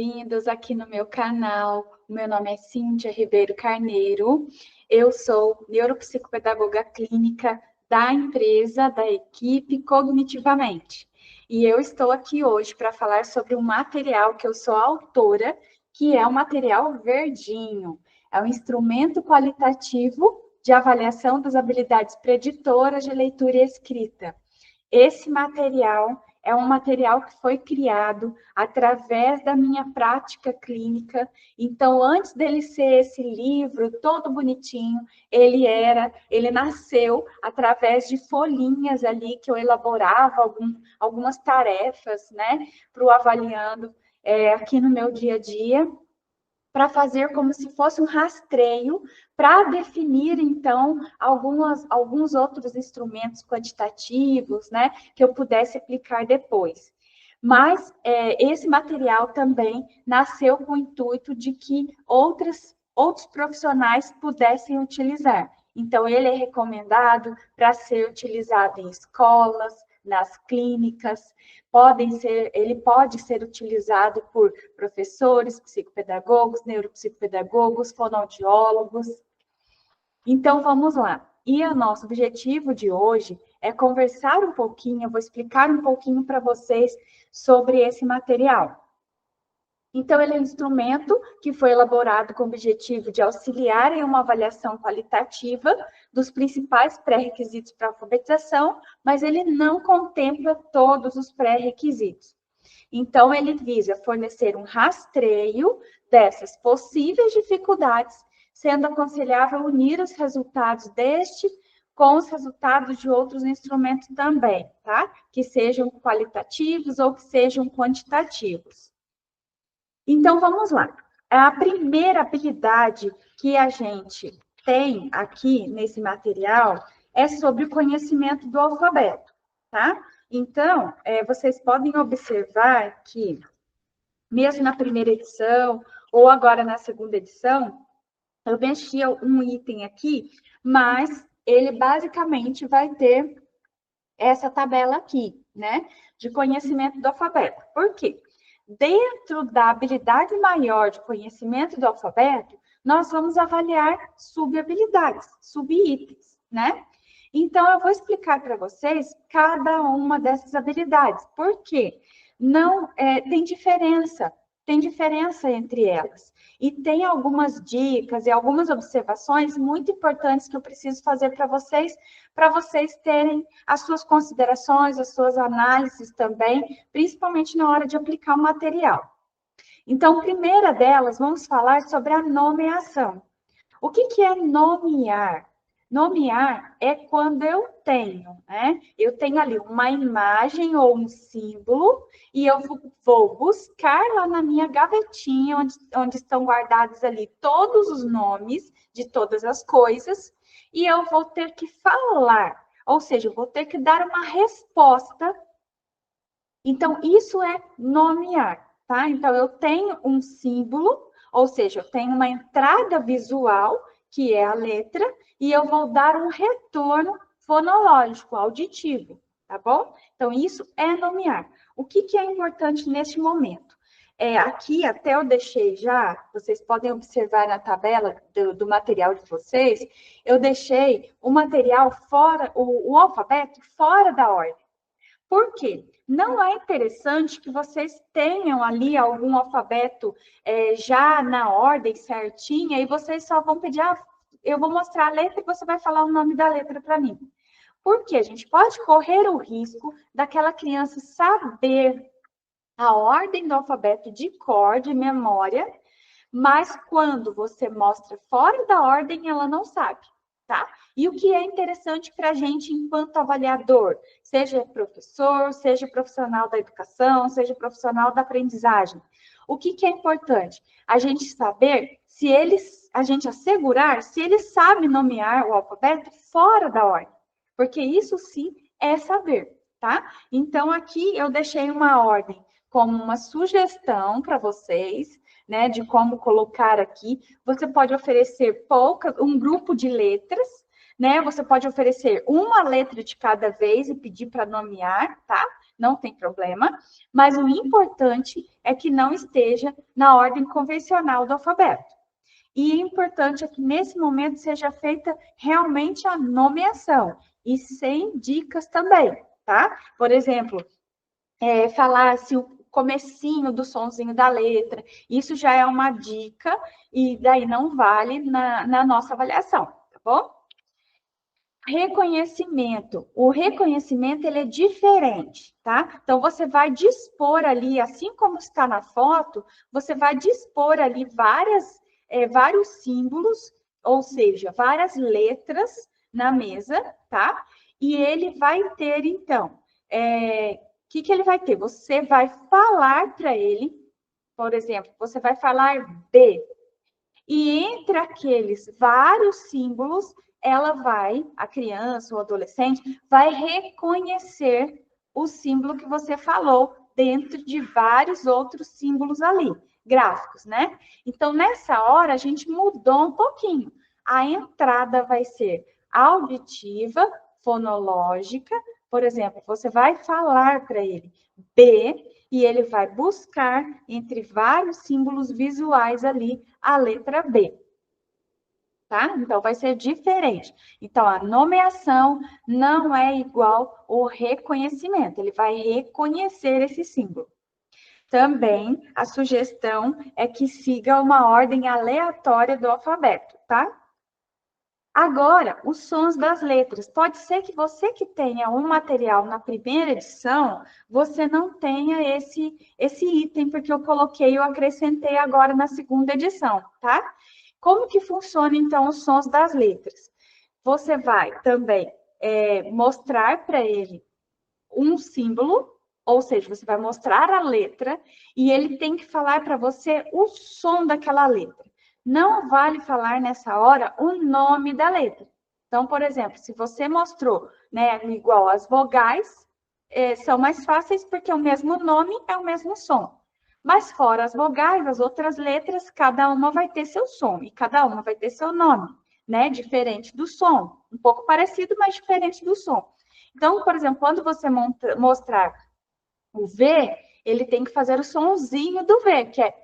bem-vindos aqui no meu canal. O meu nome é Cíntia Ribeiro Carneiro. Eu sou neuropsicopedagoga clínica da empresa, da equipe Cognitivamente. E eu estou aqui hoje para falar sobre um material que eu sou autora, que é o material verdinho. É um instrumento qualitativo de avaliação das habilidades preditoras de leitura e escrita. Esse material é um material que foi criado através da minha prática clínica. Então, antes dele ser esse livro todo bonitinho, ele nasceu através de folhinhas ali que eu elaborava algumas tarefas, né, para o avaliando aqui no meu dia a dia, para fazer como se fosse um rastreio para definir, então, alguns outros instrumentos quantitativos, né, que eu pudesse aplicar depois. Mas esse material também nasceu com o intuito de que outros profissionais pudessem utilizar. Então, ele é recomendado para ser utilizado em escolas, nas clínicas, ele pode ser utilizado por professores, psicopedagogos, neuropsicopedagogos, fonoaudiólogos. Então, vamos lá. E o nosso objetivo de hoje é conversar um pouquinho, eu vou explicar um pouquinho para vocês sobre esse material. Então, ele é um instrumento que foi elaborado com o objetivo de auxiliar em uma avaliação qualitativa dos principais pré-requisitos para a alfabetização, mas ele não contempla todos os pré-requisitos. Então, ele visa fornecer um rastreio dessas possíveis dificuldades, sendo aconselhável unir os resultados deste com os resultados de outros instrumentos também, tá? Que sejam qualitativos ou que sejam quantitativos. Então, vamos lá. A primeira habilidade que a gente tem aqui nesse material é sobre o conhecimento do alfabeto, tá? Então, vocês podem observar que, mesmo na primeira edição, ou agora na segunda edição, eu mexi um item aqui, mas ele basicamente vai ter essa tabela aqui, né? De conhecimento do alfabeto. Por quê? Dentro da habilidade maior de conhecimento do alfabeto, nós vamos avaliar subhabilidades, subitens, né? Então, eu vou explicar para vocês cada uma dessas habilidades. Por quê? Não, tem diferença entre elas. E tem algumas dicas e algumas observações muito importantes que eu preciso fazer para vocês terem as suas considerações, as suas análises também, principalmente na hora de aplicar o material. Então, primeira delas, vamos falar sobre a nomeação. O que é nomear? Nomear é quando eu tenho, né? Eu tenho ali uma imagem ou um símbolo e eu vou buscar lá na minha gavetinha, onde estão guardados ali todos os nomes de todas as coisas, e eu vou ter que falar, ou seja, eu vou ter que dar uma resposta. Então, isso é nomear, tá? Então, eu tenho um símbolo, ou seja, eu tenho uma entrada visual, que é a letra, e eu vou dar um retorno fonológico, auditivo, tá bom? Então, isso é nomear. O que é importante neste momento? Aqui, até eu deixei já, vocês podem observar na tabela do material de vocês, eu deixei o material fora, o alfabeto fora da ordem. Por quê? Não é interessante que vocês tenham ali algum alfabeto já na ordem certinha e vocês só vão pedir, eu vou mostrar a letra e você vai falar o nome da letra para mim. Porque a gente pode correr o risco daquela criança saber a ordem do alfabeto de cor, de memória, mas quando você mostra fora da ordem, ela não sabe, tá? E o que é interessante para a gente enquanto avaliador, seja professor, seja profissional da educação, seja profissional da aprendizagem, o que é importante? A gente saber a gente assegurar se ele sabe nomear o alfabeto fora da ordem, porque isso sim é saber, tá? Então, aqui eu deixei uma ordem como uma sugestão para vocês, né, de como colocar aqui. Você pode oferecer um grupo de letras, né? Você pode oferecer uma letra de cada vez e pedir para nomear, tá? não tem problema, mas o importante é que não esteja na ordem convencional do alfabeto. E o importante é que nesse momento seja feita realmente a nomeação e sem dicas também, tá? Por exemplo, falar se o comecinho do sonzinho da letra, isso já é uma dica e daí não vale na nossa avaliação, tá bom? Reconhecimento. O reconhecimento, ele é diferente, tá? Então, você vai dispor ali, assim como está na foto, você vai dispor ali vários símbolos, ou seja, várias letras na mesa, tá? E ele vai ter, então, o que ele vai ter? Você vai falar para ele, por exemplo, você vai falar B. E entre aqueles vários símbolos, a criança ou adolescente, vai reconhecer o símbolo que você falou dentro de vários outros símbolos ali, gráficos, né? Então, nessa hora, a gente mudou um pouquinho. A entrada vai ser auditiva, fonológica. Por exemplo, você vai falar para ele B e ele vai buscar entre vários símbolos visuais ali a letra B. Tá? Então, vai ser diferente. Então, a nomeação não é igual ao reconhecimento. Ele vai reconhecer esse símbolo. Também, a sugestão é que siga uma ordem aleatória do alfabeto, tá? Agora, os sons das letras. Pode ser que você que tenha um material na primeira edição, você não tenha esse item, porque eu acrescentei agora na segunda edição, tá? Como que funciona, então, os sons das letras? Você vai também mostrar para ele um símbolo, ou seja, você vai mostrar a letra e ele tem que falar para você o som daquela letra. Não vale falar nessa hora o nome da letra. Então, por exemplo, se você mostrou, né, igual as vogais, são mais fáceis porque o mesmo nome é o mesmo som. Mas fora as vogais, as outras letras, cada uma vai ter seu som e cada uma vai ter seu nome, né? Diferente do som. Um pouco parecido, mas diferente do som. Então, por exemplo, quando você mostrar o V, ele tem que fazer o sonzinho do V, que é,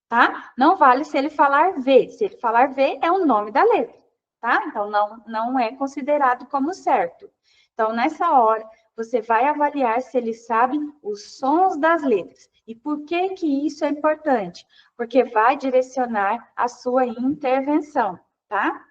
tá? Não vale se ele falar V. Se ele falar V, é o nome da letra, tá? Então, não é considerado como certo. Então, nessa hora, você vai avaliar se ele sabe os sons das letras. E por que que isso é importante? Porque vai direcionar a sua intervenção, tá?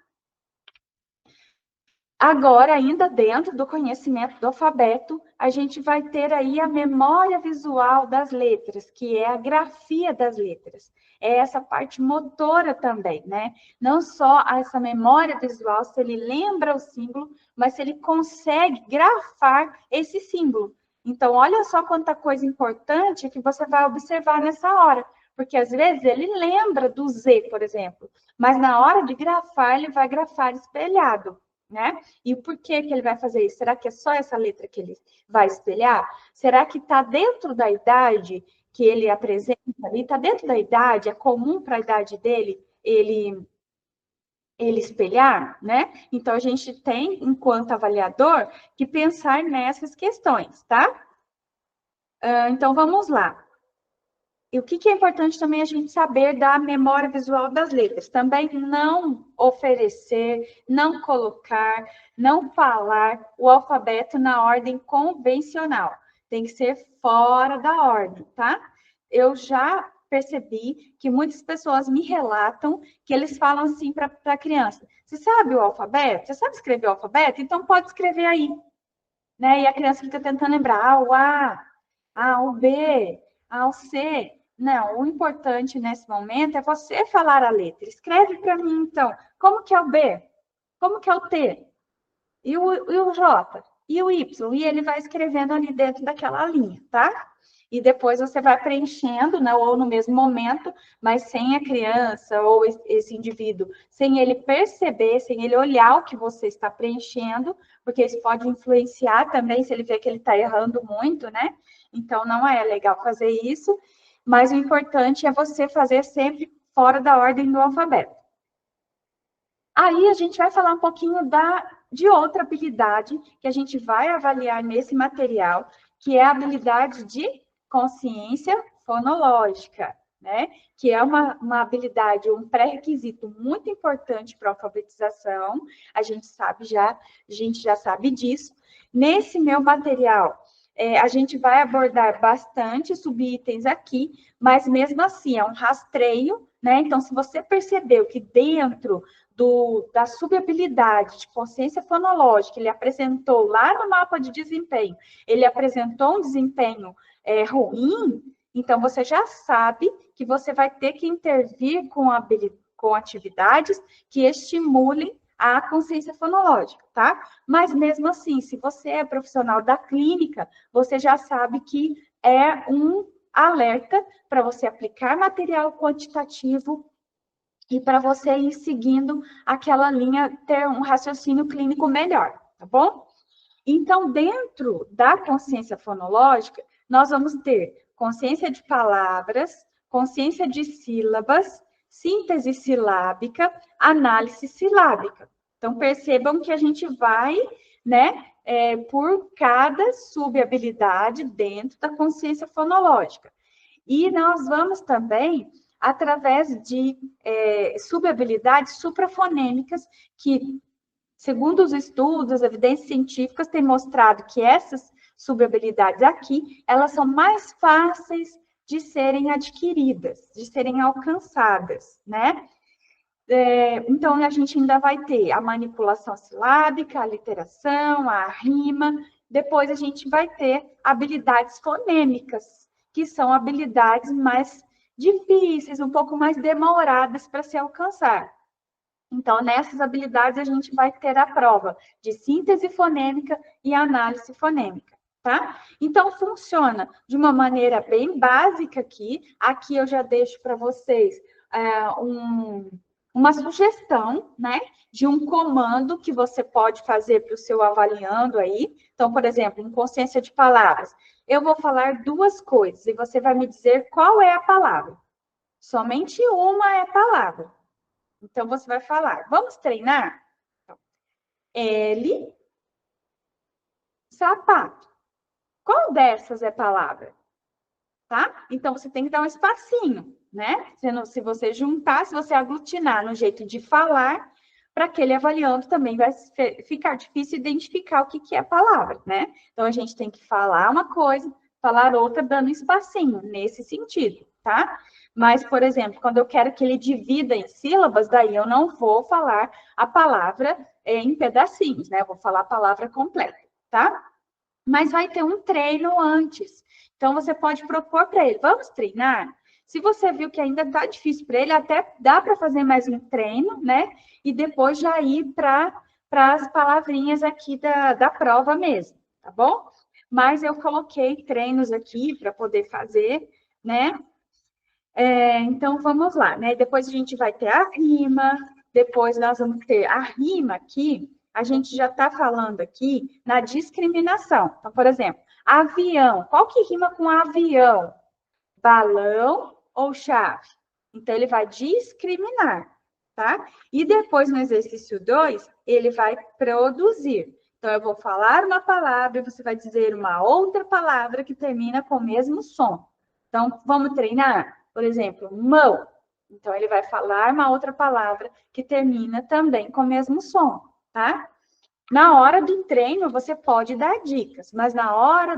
Agora, ainda dentro do conhecimento do alfabeto, a gente vai ter aí a memória visual das letras, que é a grafia das letras. É essa parte motora também, né? Não só essa memória visual, se ele lembra o símbolo, mas se ele consegue grafar esse símbolo. Então, olha só quanta coisa importante que você vai observar nessa hora. Porque, às vezes, ele lembra do Z, por exemplo, mas na hora de grafar, ele vai grafar espelhado. Né? E por que que ele vai fazer isso? Será que é só essa letra que ele vai espelhar? Será que está dentro da idade que ele apresenta ali? Está dentro da idade? É comum para a idade dele ele espelhar, né? Então, a gente tem, enquanto avaliador, que pensar nessas questões, tá? Então, vamos lá. E o que é importante também a gente saber da memória visual das letras? Também não oferecer, não colocar, não falar o alfabeto na ordem convencional. Tem que ser fora da ordem, tá? Eu já percebi que muitas pessoas me relatam que eles falam assim para a criança: você sabe o alfabeto? Você sabe escrever o alfabeto? Então pode escrever aí. Né? E a criança fica tentando lembrar o A, o B, o C. Não, o importante nesse momento é você falar a letra. Escreve para mim, então, como que é o B? Como que é o T? E o J? E o Y? E ele vai escrevendo ali dentro daquela linha, tá? E depois você vai preenchendo, né, ou no mesmo momento, mas sem a criança ou esse indivíduo, sem ele perceber, sem ele olhar o que você está preenchendo, porque isso pode influenciar também se ele vê que ele está errando muito, né? Então, não é legal fazer isso, mas o importante é você fazer sempre fora da ordem do alfabeto. Aí a gente vai falar um pouquinho de outra habilidade que a gente vai avaliar nesse material, que é a habilidade de consciência fonológica, né? Que é uma habilidade, um pré-requisito muito importante para a alfabetização. A gente já sabe disso. Nesse meu material, a gente vai abordar bastante subitens aqui, mas mesmo assim é um rastreio, né? Então, se você percebeu que dentro da subhabilidade de consciência fonológica, ele apresentou lá no mapa de desempenho, ele apresentou um desempenho ruim, então você já sabe que você vai ter que intervir com atividades que estimulem a consciência fonológica, tá? Mas mesmo assim, se você é profissional da clínica, você já sabe que é um alerta para você aplicar material quantitativo e para você ir seguindo aquela linha, ter um raciocínio clínico melhor, tá bom? Então, dentro da consciência fonológica, nós vamos ter consciência de palavras, consciência de sílabas, síntese silábica, análise silábica. Então, percebam que a gente vai, né, por cada subhabilidade dentro da consciência fonológica. E nós vamos também através de subhabilidades suprafonêmicas que, segundo os estudos, as evidências científicas têm mostrado que essas subhabilidades aqui, elas são mais fáceis de serem adquiridas, de serem alcançadas, né? Então, a gente ainda vai ter a manipulação silábica, a literação, a rima, depois a gente vai ter habilidades fonêmicas, que são habilidades mais difíceis, um pouco mais demoradas para se alcançar. Então, nessas habilidades, a gente vai ter a prova de síntese fonêmica e análise fonêmica, tá? Então, funciona de uma maneira bem básica aqui. Aqui eu já deixo para vocês uma sugestão, né, de um comando que você pode fazer para o seu avaliando aí. Então, por exemplo, em consciência de palavras, eu vou falar duas coisas e você vai me dizer qual é a palavra. Somente uma é palavra. Então, você vai falar, vamos treinar? Então, L, sapato. Qual dessas é palavra? Tá? Então, você tem que dar um espacinho, né? Se você juntar, se você aglutinar no jeito de falar, para aquele avaliando também vai ficar difícil identificar o que é a palavra, né? Então, a gente tem que falar uma coisa, falar outra, dando espacinho, nesse sentido, tá? Mas, por exemplo, quando eu quero que ele divida em sílabas, daí eu não vou falar a palavra em pedacinhos, né? Eu vou falar a palavra completa, tá? Mas vai ter um treino antes. Então, você pode propor para ele, vamos treinar? Se você viu que ainda está difícil para ele, até dá para fazer mais um treino, né? E depois já ir para as palavrinhas aqui da prova mesmo, tá bom? Mas eu coloquei treinos aqui para poder fazer, né? Então, vamos lá, né? Depois a gente vai ter a rima, depois nós vamos ter a rima aqui, a gente já está falando aqui na discriminação. Então, por exemplo, avião. Qual que rima com avião? Balão ou chave? Então, ele vai discriminar, tá? E depois, no exercício 2, ele vai produzir. Então, eu vou falar uma palavra e você vai dizer uma outra palavra que termina com o mesmo som. Então, vamos treinar? Por exemplo, mão. Então, ele vai falar uma outra palavra que termina também com o mesmo som, tá? Na hora do treino, você pode dar dicas, mas na hora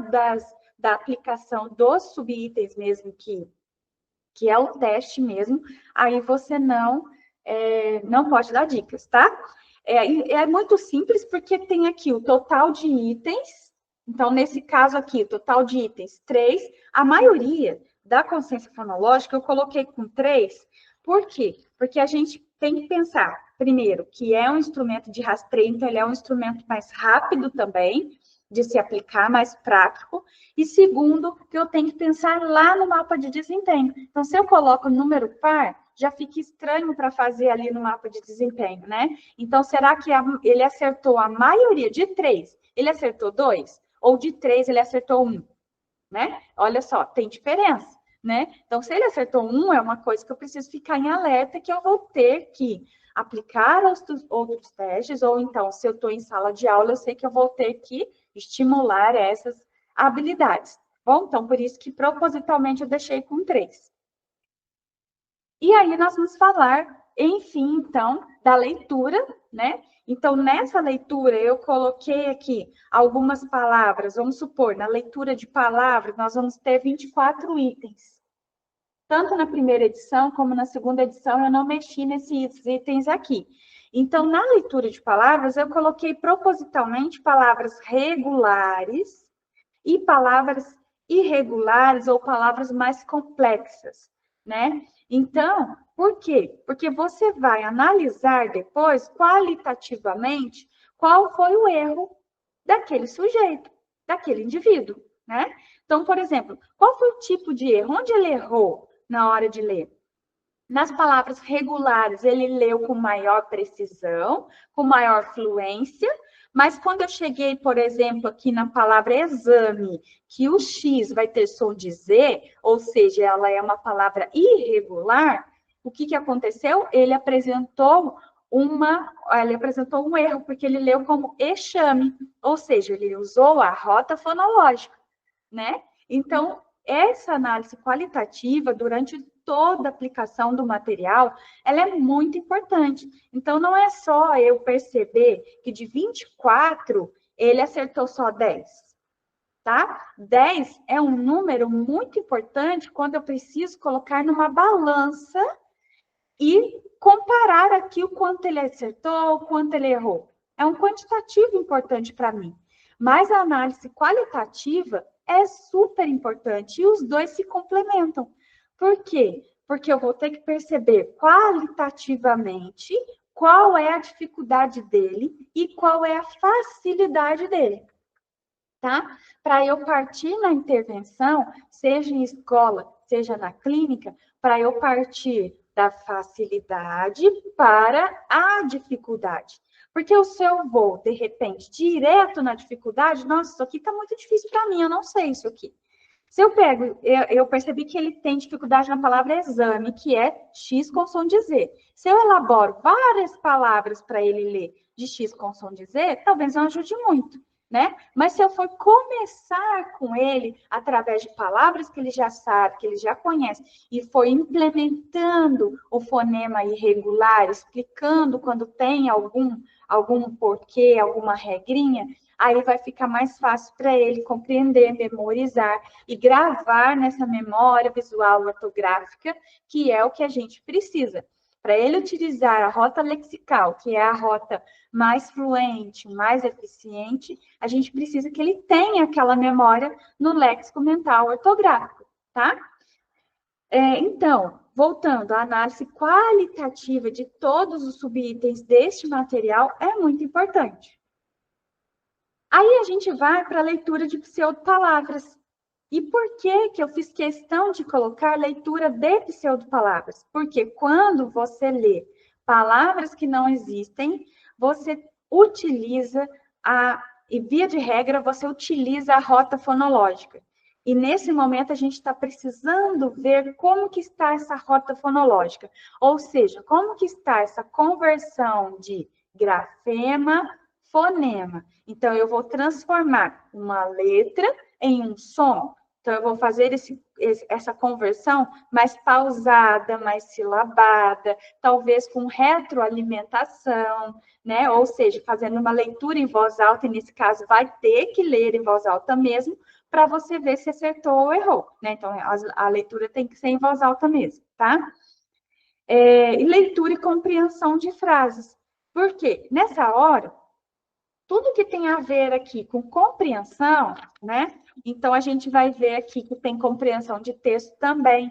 da aplicação dos subitens mesmo, que é o teste mesmo, aí você não pode dar dicas, tá? É muito simples, porque tem aqui o total de itens. Então, nesse caso aqui, o total de itens, 3. A maioria da consciência fonológica eu coloquei com 3. Por quê? Porque a gente tem que pensar, primeiro, que é um instrumento de rastreio, então ele é um instrumento mais rápido também, de se aplicar, mais prático. E segundo, que eu tenho que pensar lá no mapa de desempenho. Então, se eu coloco número par, já fica estranho para fazer ali no mapa de desempenho, né? Então, será que ele acertou a maioria de 3? Ele acertou 2? Ou de 3 ele acertou 1? Né? Olha só, tem diferença, né? Então, se ele acertou 1, é uma coisa que eu preciso ficar em alerta, que eu vou ter que aplicar outros testes, ou então, se eu estou em sala de aula, eu sei que eu vou ter que estimular essas habilidades. Bom, então, por isso que propositalmente eu deixei com 3. E aí nós vamos falar, enfim, então, da leitura, né? Então, nessa leitura, eu coloquei aqui algumas palavras. Vamos supor, na leitura de palavras, nós vamos ter 24 itens. Tanto na primeira edição como na segunda edição, eu não mexi nesses itens aqui. Então, na leitura de palavras, eu coloquei propositalmente palavras regulares e palavras irregulares ou palavras mais complexas, né? Então, por quê? Porque você vai analisar depois, qualitativamente, qual foi o erro daquele sujeito, daquele indivíduo, né? Então, por exemplo, qual foi o tipo de erro? Onde ele errou na hora de ler? Nas palavras regulares, ele leu com maior precisão, com maior fluência, mas quando eu cheguei, por exemplo, aqui na palavra exame, que o X vai ter som de Z, ou seja, ela é uma palavra irregular, o que aconteceu? Ele apresentou um erro, porque ele leu como exame, ou seja, ele usou a rota fonológica, né? Então, essa análise qualitativa, durante toda a aplicação do material, ela é muito importante. Então, não é só eu perceber que de 24, ele acertou só 10, tá? 10 é um número muito importante quando eu preciso colocar numa balança e comparar aqui o quanto ele acertou, o quanto ele errou. É um quantitativo importante para mim. Mas a análise qualitativa é super importante e os dois se complementam. Por quê? Porque eu vou ter que perceber qualitativamente qual é a dificuldade dele e qual é a facilidade dele, tá? Para eu partir na intervenção, seja em escola, seja na clínica, para eu partir da facilidade para a dificuldade. Porque se eu vou, de repente, direto na dificuldade, nossa, isso aqui está muito difícil para mim, eu não sei isso aqui. Se eu pego, eu percebi que ele tem dificuldade na palavra exame, que é X com som de Z. Se eu elaboro várias palavras para ele ler de X com som de Z, talvez não ajude muito, né? Mas se eu for começar com ele através de palavras que ele já sabe, que ele já conhece, e for implementando o fonema irregular, explicando quando tem algum porquê, alguma regrinha, aí vai ficar mais fácil para ele compreender, memorizar e gravar nessa memória visual ortográfica, que é o que a gente precisa. Para ele utilizar a rota lexical, que é a rota mais fluente, mais eficiente, a gente precisa que ele tenha aquela memória no léxico mental ortográfico, tá? Então, voltando, a análise qualitativa de todos os subitens deste material é muito importante. Aí a gente vai para a leitura de pseudopalavras. E por que eu fiz questão de colocar leitura de pseudopalavras? Porque quando você lê palavras que não existem, você utiliza e via de regra, você utiliza a rota fonológica. E nesse momento a gente está precisando ver como que está essa rota fonológica. Ou seja, como que está essa conversão de grafema, fonema. Então, eu vou transformar uma letra em um som. Então, eu vou fazer essa conversão mais pausada, mais silabada, talvez com retroalimentação, né? Ou seja, fazendo uma leitura em voz alta, e nesse caso vai ter que ler em voz alta mesmo, para você ver se acertou ou errou, né? Então, a leitura tem que ser em voz alta mesmo, tá? E leitura e compreensão de frases. Por quê? Nessa hora, tudo que tem a ver aqui com compreensão, né? Então, a gente vai ver aqui que tem compreensão de texto também.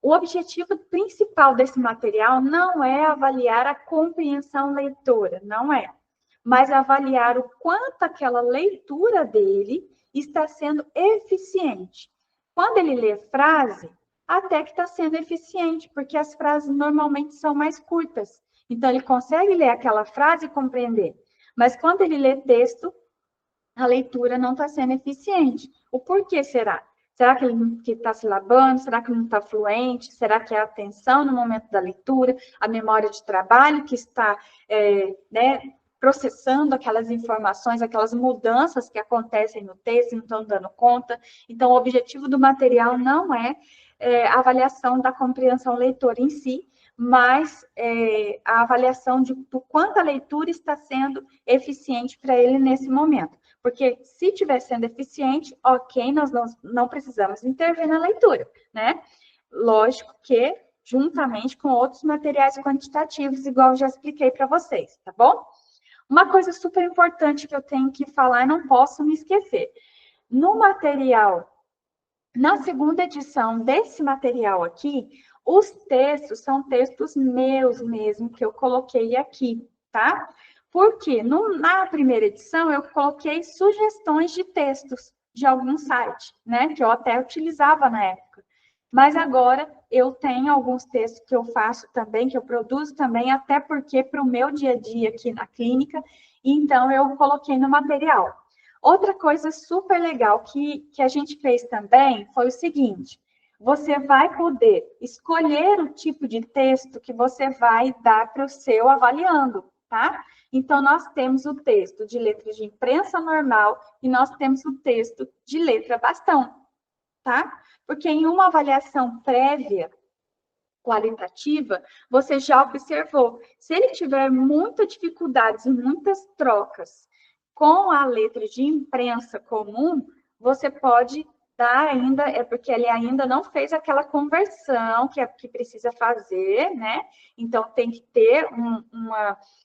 O objetivo principal desse material não é avaliar a compreensão leitora, não é. Mas avaliar o quanto aquela leitura dele está sendo eficiente. Quando ele lê frase, até que está sendo eficiente, porque as frases normalmente são mais curtas. Então, ele consegue ler aquela frase e compreender. Mas quando ele lê texto, a leitura não está sendo eficiente. O porquê será? Será que ele está silabando? Será que não está fluente? Será que é a atenção no momento da leitura, a memória de trabalho que está né, processando aquelas informações, aquelas mudanças que acontecem no texto e não estão dando conta? Então, o objetivo do material não é a avaliação da compreensão leitora em si, mas a avaliação do quanto a leitura está sendo eficiente para ele nesse momento. Porque se estiver sendo eficiente, ok, nós não precisamos intervir na leitura, né? Lógico que juntamente com outros materiais quantitativos, igual eu já expliquei para vocês, tá bom? Uma coisa super importante que eu tenho que falar e não posso me esquecer. No material, na segunda edição desse material aqui, os textos são textos meus mesmo, que eu coloquei aqui, tá? Porque na primeira edição eu coloquei sugestões de textos de algum site, né? Que eu até utilizava na época. Mas agora eu tenho alguns textos que eu faço também, que eu produzo também, até porque para o meu dia a dia aqui na clínica, então eu coloquei no material. Outra coisa super legal que a gente fez também foi o seguinte: você vai poder escolher o tipo de texto que você vai dar para o seu avaliando, tá? Então, nós temos o texto de letra de imprensa normal e nós temos o texto de letra bastão, tá? Porque em uma avaliação prévia, qualitativa, você já observou. Se ele tiver muitas dificuldades e muitas trocas com a letra de imprensa comum, você pode dar ainda, porque ele ainda não fez aquela conversão que precisa fazer, né? Então, tem que ter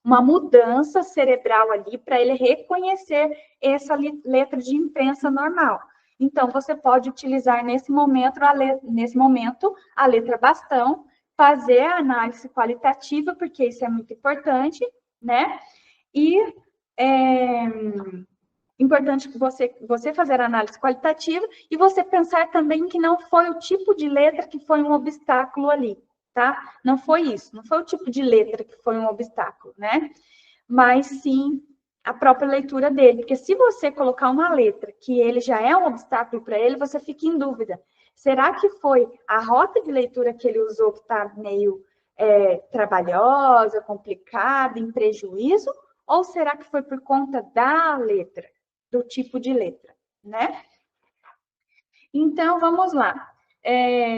uma mudança cerebral ali para ele reconhecer essa letra de imprensa normal. Então, você pode utilizar nesse momento a letra bastão, fazer a análise qualitativa, porque isso é muito importante, né? E é importante que você fazer a análise qualitativa e você pensar também que não foi o tipo de letra que foi um obstáculo ali, tá? Não foi isso, não foi o tipo de letra que foi um obstáculo, né? Mas sim a própria leitura dele, porque se você colocar uma letra que ele já é um obstáculo para ele, você fica em dúvida. Será que foi a rota de leitura que ele usou que está meio trabalhosa, complicada, em prejuízo? Ou será que foi por conta da letra, do tipo de letra, né? Então, vamos lá.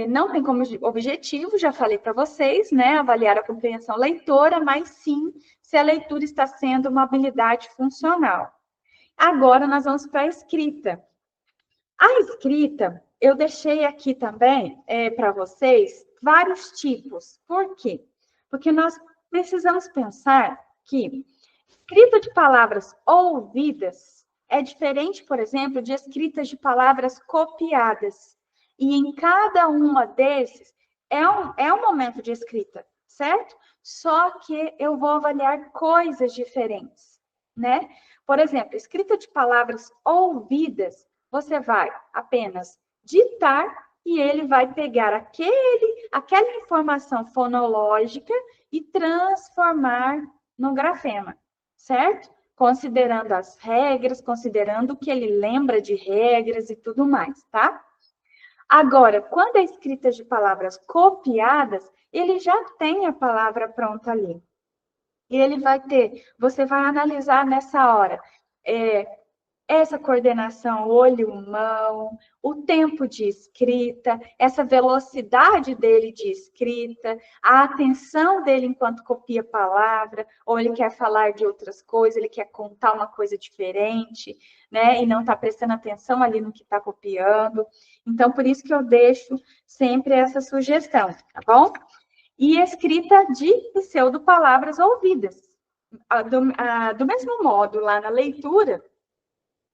Não tem como objetivo, já falei para vocês, né, avaliar a compreensão leitora, mas sim se a leitura está sendo uma habilidade funcional. Agora, nós vamos para a escrita. A escrita, eu deixei aqui também para vocês vários tipos. Por quê? Porque nós precisamos pensar que escrita de palavras ouvidas é diferente, por exemplo, de escrita de palavras copiadas. E em cada uma desses é um momento de escrita, certo? Só que eu vou avaliar coisas diferentes, né? Por exemplo, escrita de palavras ouvidas, você vai apenas ditar e ele vai pegar aquela informação fonológica e transformar no grafema, certo? Considerando as regras, considerando o que ele lembra de regras e tudo mais, tá? Agora, quando é escrita de palavras copiadas, ele já tem a palavra pronta ali. E ele você vai analisar nessa hora essa coordenação olho-mão, o tempo de escrita, essa velocidade dele de escrita, a atenção dele enquanto copia a palavra, ou ele quer falar de outras coisas, ele quer contar uma coisa diferente, né? E não está prestando atenção ali no que está copiando. Então, por isso que eu deixo sempre essa sugestão, tá bom? E escrita de pseudo-palavras ouvidas. Do mesmo modo, lá na leitura,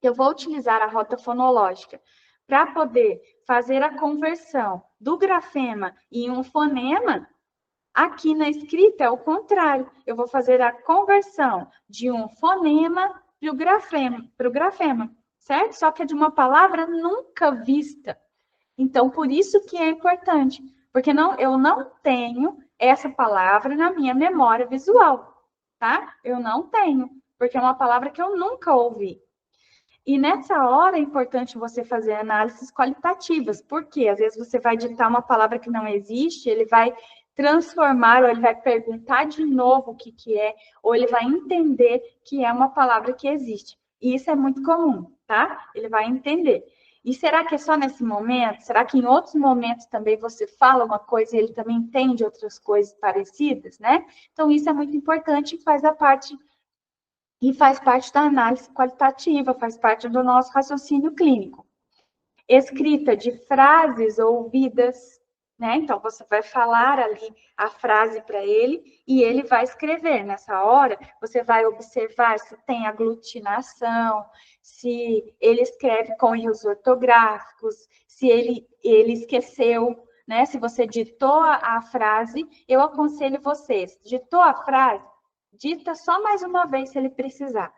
eu vou utilizar a rota fonológica para poder fazer a conversão do grafema em um fonema. Aqui na escrita é o contrário. Eu vou fazer a conversão de um fonema para o grafema, certo? Só que é de uma palavra nunca vista. Então, por isso que é importante, porque eu não tenho essa palavra na minha memória visual, tá? Eu não tenho, porque é uma palavra que eu nunca ouvi. E nessa hora é importante você fazer análises qualitativas, porque às vezes você vai digitar uma palavra que não existe, ele vai transformar, ou ele vai perguntar de novo o que, que é, ou ele vai entender que é uma palavra que existe. E isso é muito comum, tá? Ele vai entender. E será que é só nesse momento? Será que em outros momentos também você fala uma coisa e ele também entende outras coisas parecidas, né? Então, isso é muito importante e faz parte da análise qualitativa, faz parte do nosso raciocínio clínico. Escrita de frases ouvidas, né? Então, você vai falar ali a frase para ele e ele vai escrever. Nessa hora, você vai observar se tem aglutinação, se ele escreve com erros ortográficos, se ele esqueceu, né? Se você ditou a frase, eu aconselho vocês, ditou a frase, dita só mais uma vez se ele precisar.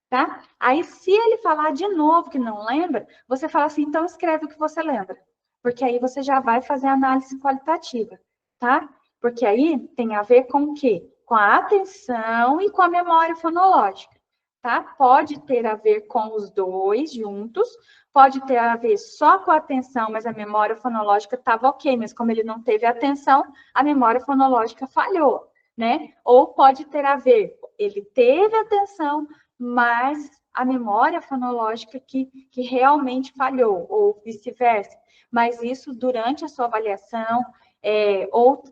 Tá? Aí, se ele falar de novo que não lembra, você fala assim, então escreve o que você lembra. Porque aí você já vai fazer a análise qualitativa, tá? Porque aí tem a ver com o quê? Com a atenção e com a memória fonológica, tá? Pode ter a ver com os dois juntos, pode ter a ver só com a atenção, mas a memória fonológica estava ok, mas como ele não teve atenção, a memória fonológica falhou, né? Ou pode ter a ver, ele teve atenção, mas a memória fonológica que realmente falhou, ou vice-versa. Mas isso durante a sua avaliação, ou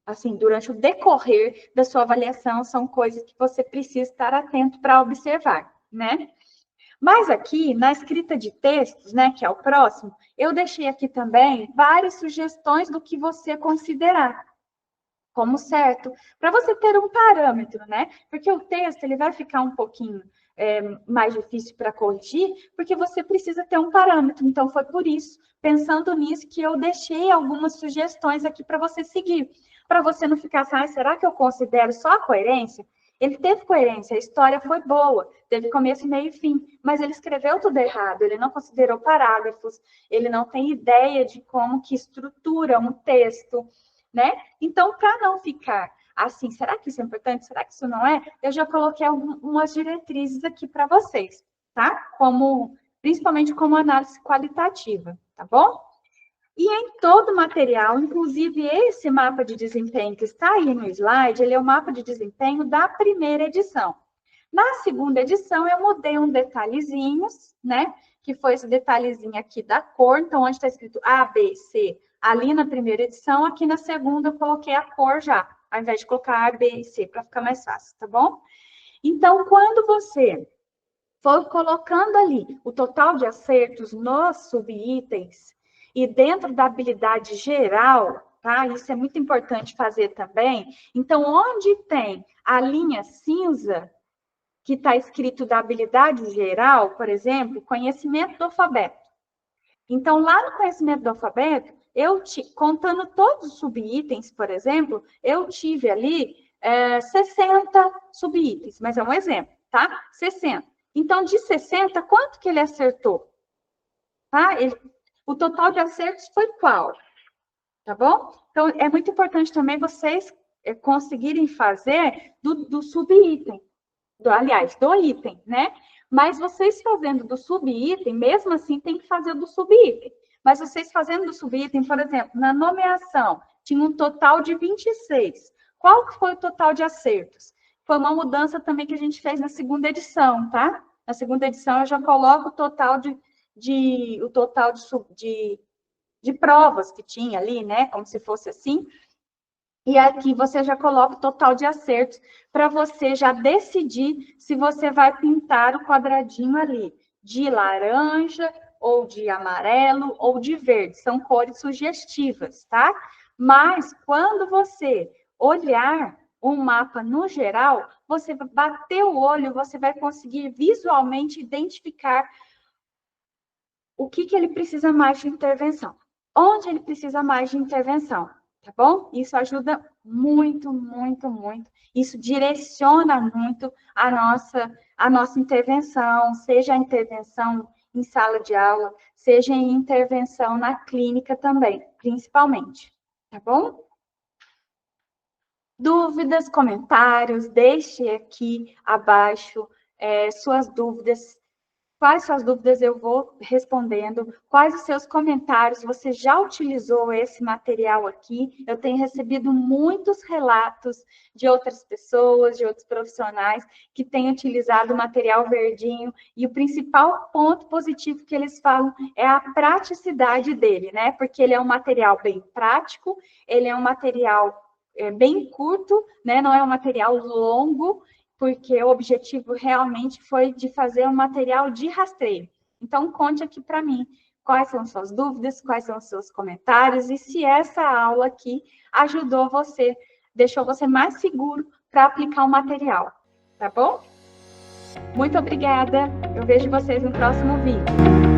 assim, durante o decorrer da sua avaliação, são coisas que você precisa estar atento para observar, né? Mas aqui, na escrita de textos, né, que é o próximo, eu deixei aqui também várias sugestões do que você considerar como certo, para você ter um parâmetro, né? Porque o texto ele vai ficar um pouquinho mais difícil para corrigir, porque você precisa ter um parâmetro. Então, foi por isso, pensando nisso, que eu deixei algumas sugestões aqui para você seguir, para você não ficar assim, será que eu considero só a coerência? Ele teve coerência, a história foi boa, teve começo, meio e fim, mas ele escreveu tudo errado, ele não considerou parágrafos, ele não tem ideia de como que estrutura um texto, né? Então, para não ficar assim, será que isso é importante? Será que isso não é? Eu já coloquei algumas diretrizes aqui para vocês, tá? Principalmente como análise qualitativa, tá bom? E em todo o material, inclusive esse mapa de desempenho que está aí no slide, ele é o mapa de desempenho da primeira edição. Na segunda edição, eu mudei um detalhezinhos, né? Que foi esse detalhezinho aqui da cor. Então, onde está escrito A, B, C, ali na primeira edição, aqui na segunda eu coloquei a cor já, ao invés de colocar A, B e C, para ficar mais fácil, tá bom? Então, quando você for colocando ali o total de acertos nos subitens e dentro da habilidade geral, tá? Isso é muito importante fazer também. Então, onde tem a linha cinza, que está escrito da habilidade geral, por exemplo, conhecimento do alfabeto. Então, lá no conhecimento do alfabeto, contando todos os subitens, por exemplo, eu tive ali 60 subitens, mas é um exemplo, tá? 60. Então, de 60, quanto que ele acertou? Tá? O total de acertos foi qual? Tá bom? Então, é muito importante também vocês conseguirem fazer do subitem. Do item, né? Mas vocês fazendo do subitem, mesmo assim, tem que fazer do subitem. Mas vocês fazendo do subitem, por exemplo, na nomeação, tinha um total de 26. Qual que foi o total de acertos? Foi uma mudança também que a gente fez na segunda edição, tá? Na segunda edição, eu já coloco o total de provas que tinha ali, né? Como se fosse assim. E aqui você já coloca o total de acertos para você já decidir se você vai pintar o quadradinho ali de laranja, ou de amarelo, ou de verde. São cores sugestivas, tá? Mas quando você olhar um mapa no geral, você vai bater o olho, você vai conseguir visualmente identificar o que ele precisa mais de intervenção. Onde ele precisa mais de intervenção, tá bom? Isso ajuda muito, muito, muito. Isso direciona muito a nossa intervenção, seja a intervenção em sala de aula, seja em intervenção na clínica também, principalmente, tá bom? Dúvidas, comentários, deixe aqui abaixo suas dúvidas. Quais suas dúvidas eu vou respondendo, quais os seus comentários, você já utilizou esse material aqui? Eu tenho recebido muitos relatos de outras pessoas, de outros profissionais que têm utilizado o material verdinho, e o principal ponto positivo que eles falam é a praticidade dele, né? Porque ele é um material bem prático, ele é um material bem curto, né? Não é um material longo, porque o objetivo realmente foi de fazer um material de rastreio. Então, conte aqui para mim quais são suas dúvidas, quais são os seus comentários, e se essa aula aqui ajudou você, deixou você mais seguro para aplicar o material, tá bom? Muito obrigada, eu vejo vocês no próximo vídeo.